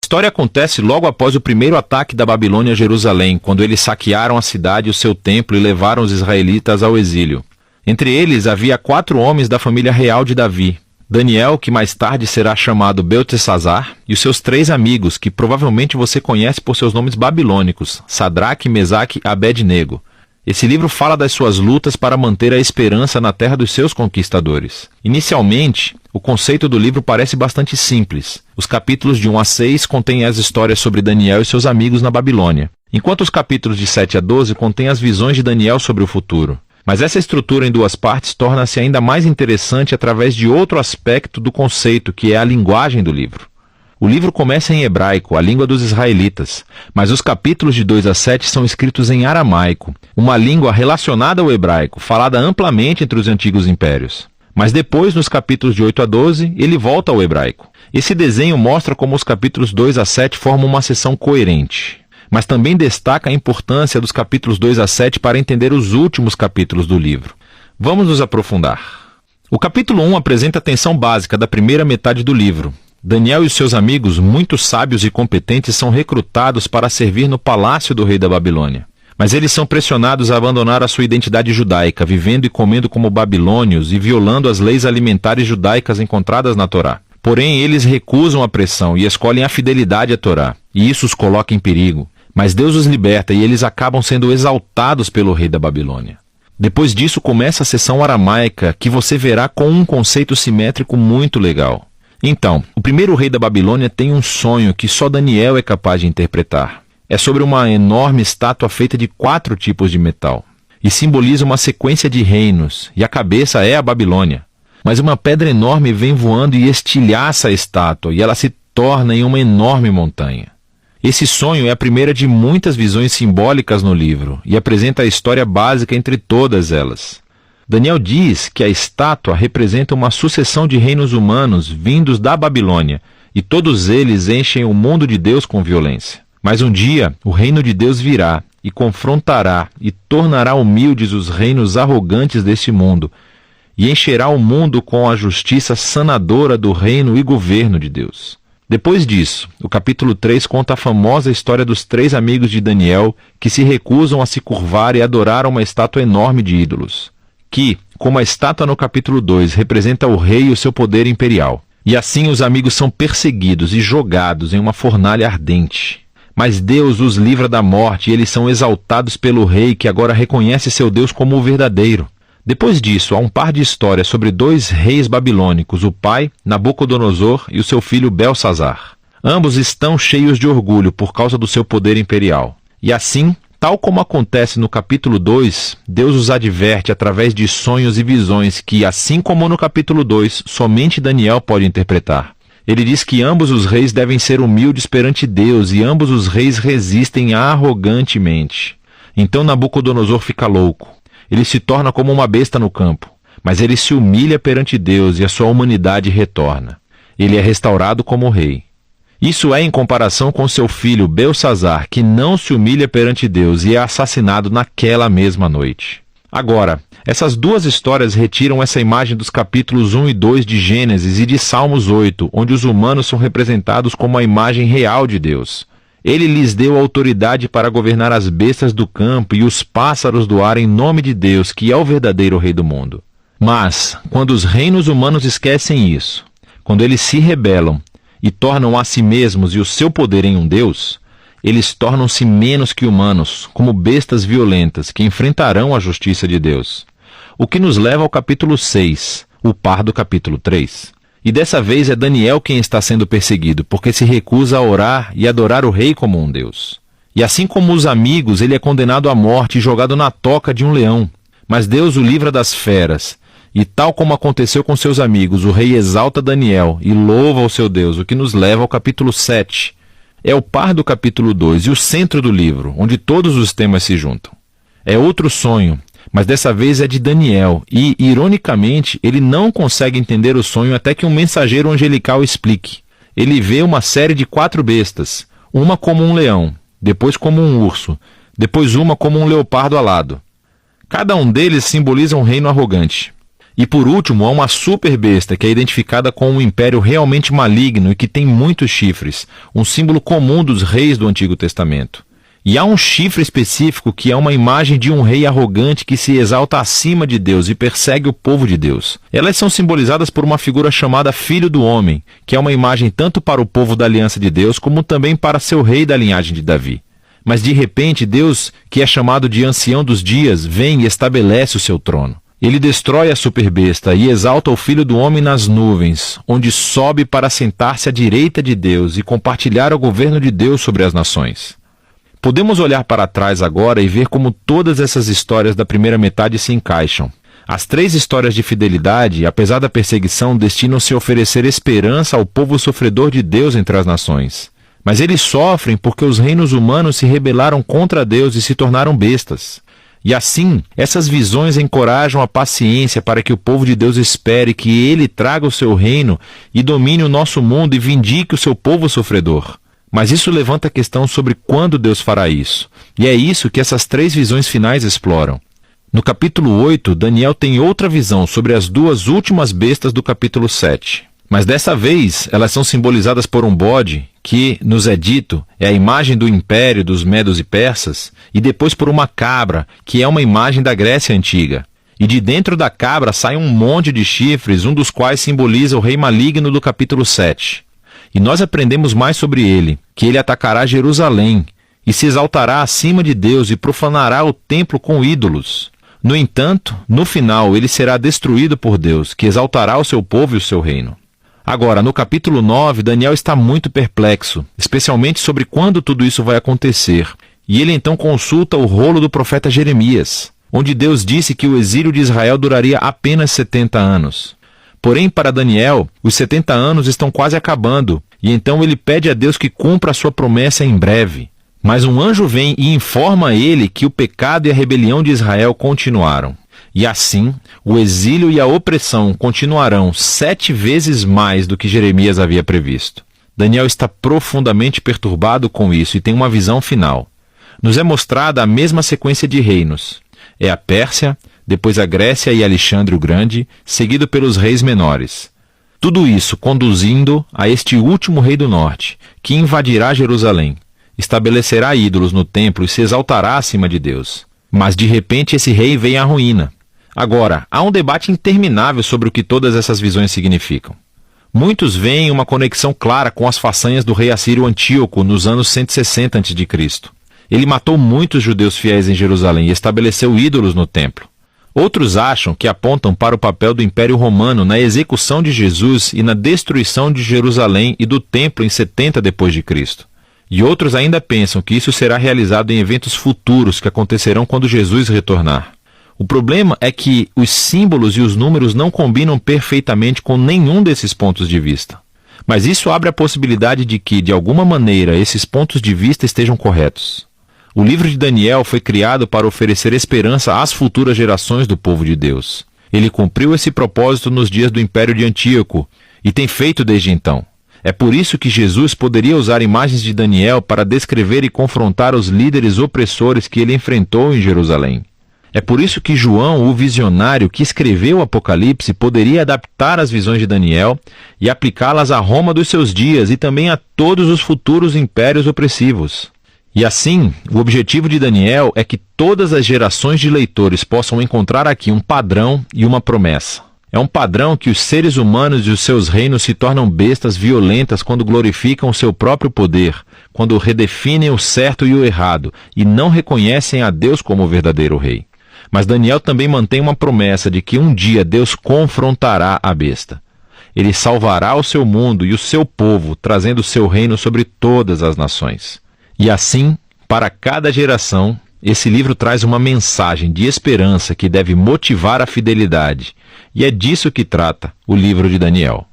história acontece logo após o primeiro ataque da Babilônia a Jerusalém, quando eles saquearam a cidade e o seu templo e levaram os israelitas ao exílio. Entre eles havia 4 homens da família real de Davi: Daniel, que mais tarde será chamado Beltesazar, e os seus 3 amigos, que provavelmente você conhece por seus nomes babilônicos, Sadraque, Mesaque e Abed-nego. Esse livro fala das suas lutas para manter a esperança na terra dos seus conquistadores. Inicialmente, o conceito do livro parece bastante simples. Os capítulos de 1 a 6 contêm as histórias sobre Daniel e seus amigos na Babilônia, enquanto os capítulos de 7 a 12 contêm as visões de Daniel sobre o futuro. Mas essa estrutura em 2 partes torna-se ainda mais interessante através de outro aspecto do conceito, que é a linguagem do livro. O livro começa em hebraico, a língua dos israelitas, mas os capítulos de 2 a 7 são escritos em aramaico, uma língua relacionada ao hebraico, falada amplamente entre os antigos impérios. Mas depois, nos capítulos de 8 a 12, ele volta ao hebraico. Esse desenho mostra como os capítulos 2 a 7 formam uma seção coerente, mas também destaca a importância dos capítulos 2 a 7 para entender os últimos capítulos do livro. Vamos nos aprofundar. O capítulo 1 apresenta a tensão básica da primeira metade do livro. Daniel e os seus amigos, muito sábios e competentes, são recrutados para servir no palácio do rei da Babilônia. Mas eles são pressionados a abandonar a sua identidade judaica, vivendo e comendo como babilônios e violando as leis alimentares judaicas encontradas na Torá. Porém, eles recusam a pressão e escolhem a fidelidade à Torá, e isso os coloca em perigo. Mas Deus os liberta e eles acabam sendo exaltados pelo rei da Babilônia. Depois disso começa a seção aramaica, que você verá com um conceito simétrico muito legal. Então, o primeiro rei da Babilônia tem um sonho que só Daniel é capaz de interpretar. É sobre uma enorme estátua feita de 4 tipos de metal, e simboliza uma sequência de reinos, e a cabeça é a Babilônia. Mas uma pedra enorme vem voando e estilhaça a estátua, e ela se torna em uma enorme montanha. Esse sonho é a primeira de muitas visões simbólicas no livro, e apresenta a história básica entre todas elas. Daniel diz que a estátua representa uma sucessão de reinos humanos vindos da Babilônia, e todos eles enchem o mundo de Deus com violência. Mas um dia, o reino de Deus virá, e confrontará, e tornará humildes os reinos arrogantes deste mundo, e encherá o mundo com a justiça sanadora do reino e governo de Deus. Depois disso, o capítulo 3 conta a famosa história dos 3 amigos de Daniel que se recusam a se curvar e adorar uma estátua enorme de ídolos, que, como a estátua no capítulo 2, representa o rei e o seu poder imperial. E assim os amigos são perseguidos e jogados em uma fornalha ardente. Mas Deus os livra da morte e eles são exaltados pelo rei, que agora reconhece seu Deus como o verdadeiro. Depois disso, há um par de histórias sobre 2 reis babilônicos, o pai, Nabucodonosor, e o seu filho Belsazar. Ambos estão cheios de orgulho por causa do seu poder imperial. E assim, tal como acontece no capítulo 2, Deus os adverte através de sonhos e visões que, assim como no capítulo 2, somente Daniel pode interpretar. Ele diz que ambos os reis devem ser humildes perante Deus e ambos os reis resistem arrogantemente. Então Nabucodonosor fica louco. Ele se torna como uma besta no campo, mas ele se humilha perante Deus e a sua humanidade retorna. Ele é restaurado como rei. Isso é em comparação com seu filho Belsazar, que não se humilha perante Deus e é assassinado naquela mesma noite. Agora, essas 2 histórias retiram essa imagem dos capítulos 1 e 2 de Gênesis e de Salmos 8, onde os humanos são representados como a imagem real de Deus. Ele lhes deu autoridade para governar as bestas do campo e os pássaros do ar em nome de Deus, que é o verdadeiro rei do mundo. Mas, quando os reinos humanos esquecem isso, quando eles se rebelam e tornam a si mesmos e o seu poder em um Deus, eles tornam-se menos que humanos, como bestas violentas que enfrentarão a justiça de Deus. O que nos leva ao capítulo 6, o par do capítulo 3. E dessa vez é Daniel quem está sendo perseguido, porque se recusa a orar e adorar o rei como um Deus. E assim como os amigos, ele é condenado à morte e jogado na toca de um leão. Mas Deus o livra das feras. E tal como aconteceu com seus amigos, o rei exalta Daniel e louva o seu Deus, o que nos leva ao capítulo 7. É o par do capítulo 2 e o centro do livro, onde todos os temas se juntam. É outro sonho, mas dessa vez é de Daniel, e, ironicamente, ele não consegue entender o sonho até que um mensageiro angelical explique. Ele vê uma série de 4 bestas, uma como um leão, depois como um urso, depois uma como um leopardo alado. Cada um deles simboliza um reino arrogante. E por último, há uma super besta que é identificada com um império realmente maligno e que tem muitos chifres, um símbolo comum dos reis do Antigo Testamento. E há um chifre específico que é uma imagem de um rei arrogante que se exalta acima de Deus e persegue o povo de Deus. Elas são simbolizadas por uma figura chamada Filho do Homem, que é uma imagem tanto para o povo da aliança de Deus como também para seu rei da linhagem de Davi. Mas de repente Deus, que é chamado de Ancião dos Dias, vem e estabelece o seu trono. Ele destrói a superbesta e exalta o Filho do Homem nas nuvens, onde sobe para sentar-se à direita de Deus e compartilhar o governo de Deus sobre as nações. Podemos olhar para trás agora e ver como todas essas histórias da primeira metade se encaixam. As 3 histórias de fidelidade, apesar da perseguição, destinam-se a oferecer esperança ao povo sofredor de Deus entre as nações. Mas eles sofrem porque os reinos humanos se rebelaram contra Deus e se tornaram bestas. E assim, essas visões encorajam a paciência para que o povo de Deus espere que Ele traga o seu reino e domine o nosso mundo e vindique o seu povo sofredor. Mas isso levanta a questão sobre quando Deus fará isso. E é isso que essas 3 visões finais exploram. No capítulo 8, Daniel tem outra visão sobre as 2 últimas bestas do capítulo 7. Mas dessa vez, elas são simbolizadas por um bode, que, nos é dito, é a imagem do império dos medos e persas, e depois por uma cabra, que é uma imagem da Grécia Antiga. E de dentro da cabra sai um monte de chifres, um dos quais simboliza o rei maligno do capítulo 7. E nós aprendemos mais sobre ele, que ele atacará Jerusalém, e se exaltará acima de Deus e profanará o templo com ídolos. No entanto, no final ele será destruído por Deus, que exaltará o seu povo e o seu reino. Agora, no capítulo 9, Daniel está muito perplexo, especialmente sobre quando tudo isso vai acontecer. E ele então consulta o rolo do profeta Jeremias, onde Deus disse que o exílio de Israel duraria apenas 70 anos. Porém, para Daniel, os 70 anos estão quase acabando, e então ele pede a Deus que cumpra a sua promessa em breve. Mas um anjo vem e informa a ele que o pecado e a rebelião de Israel continuaram. E assim, o exílio e a opressão continuarão 7 vezes mais do que Jeremias havia previsto. Daniel está profundamente perturbado com isso e tem uma visão final. Nos é mostrada a mesma sequência de reinos. É a Pérsia, depois a Grécia e Alexandre o Grande, seguido pelos reis menores. Tudo isso conduzindo a este último rei do norte, que invadirá Jerusalém, estabelecerá ídolos no templo e se exaltará acima de Deus. Mas de repente esse rei vem à ruína. Agora, há um debate interminável sobre o que todas essas visões significam. Muitos veem uma conexão clara com as façanhas do rei assírio Antíoco nos anos 160 a.C. Ele matou muitos judeus fiéis em Jerusalém e estabeleceu ídolos no templo. Outros acham que apontam para o papel do Império Romano na execução de Jesus e na destruição de Jerusalém e do templo em 70 d.C. E outros ainda pensam que isso será realizado em eventos futuros que acontecerão quando Jesus retornar. O problema é que os símbolos e os números não combinam perfeitamente com nenhum desses pontos de vista. Mas isso abre a possibilidade de que, de alguma maneira, esses pontos de vista estejam corretos. O livro de Daniel foi criado para oferecer esperança às futuras gerações do povo de Deus. Ele cumpriu esse propósito nos dias do Império de Antíoco e tem feito desde então. É por isso que Jesus poderia usar imagens de Daniel para descrever e confrontar os líderes opressores que ele enfrentou em Jerusalém. É por isso que João, o visionário que escreveu o Apocalipse, poderia adaptar as visões de Daniel e aplicá-las a Roma dos seus dias e também a todos os futuros impérios opressivos. E assim, o objetivo de Daniel é que todas as gerações de leitores possam encontrar aqui um padrão e uma promessa. É um padrão que os seres humanos e os seus reinos se tornam bestas violentas quando glorificam o seu próprio poder, quando redefinem o certo e o errado e não reconhecem a Deus como o verdadeiro rei. Mas Daniel também mantém uma promessa de que um dia Deus confrontará a besta. Ele salvará o seu mundo e o seu povo, trazendo o seu reino sobre todas as nações. E assim, para cada geração, esse livro traz uma mensagem de esperança que deve motivar a fidelidade. E é disso que trata o livro de Daniel.